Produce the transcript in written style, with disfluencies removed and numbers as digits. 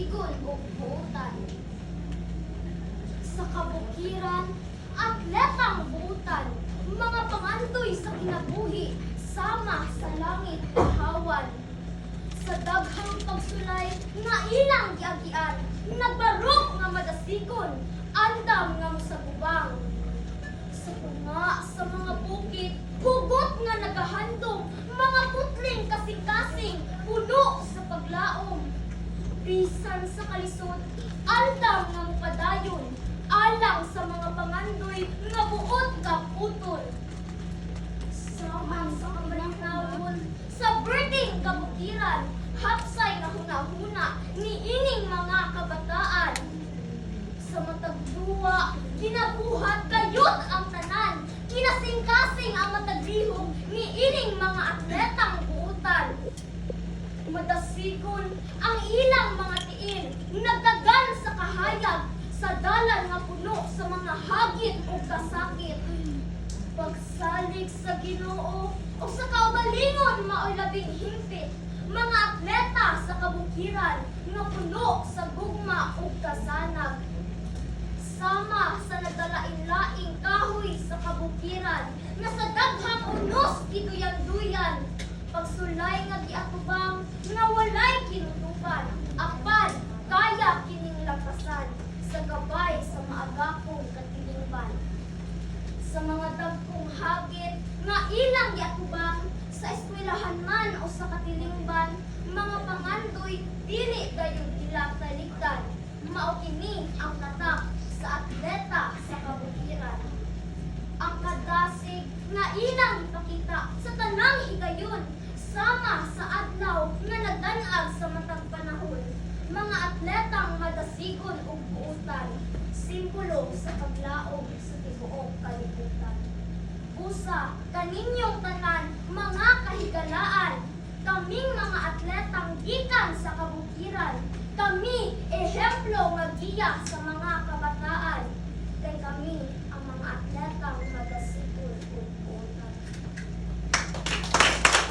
madasigon ug buotan. Sa kabukiran, atletang buotan, mga pangandoy sa kinabuhi, sama sa langit kahawan. Sa daghang pagsulay nga ilang giagian, nagbarok nga madasigon, andam nga mosagubang. Sa punga sa mga bukid, hugot nga nagahandom, mga putling kasing-kasing, puno sa paglaom. Bisan sa kalisod, andam nga mupadayon, alang sa mga pangandoy nga buot ka putol. Samang sa kabalinawon, sa birding kabukiran, hapsay na hunahuna ni ining mga kabataan. Sa matag duwa, ginabuhat kayot ang tanan, kinasing-kasing ang mataglihog ni ining mga atletang buutan. Madasigon ang ilang mga tiin, nagdagan sa kahayag, sa dalan nga puno sa mga hagit o kasakit. Pagsalig sa Ginoo o sa kaugalingon mao'y labing himpit, mga atleta sa kabukiran nga puno sa gugma o kasanag. Sama sa nagdalain-laing kahoy sa kabukiran, nga sa daghang unos gituyan-duyan, pagsulay nga giatubang, nga walay kinutuban, apan kaya kining lakasan, sa gabay sa maagakong katilingban. Sa mga dagkong hagit, nga ilang giatubang, sa eskwelahan man o sa katilingban, mga pangandoy, dili gayong ilang taligdan, mao kini ang tatak sa atleta sa kabukiran. Ang kadasig nga ilang ipakita sa tanang higayon, sama sa adlaw nga nagdanag sa matag panahon, mga atletang madasigon ug buutan, simbolo sa paglaom sa tibuok kalibutan. Usa kaninyong tanan mga kahigalaan, kaming mga atletang gikan sa kabukiran, kami ehemplo nga giya sa mga kabataan.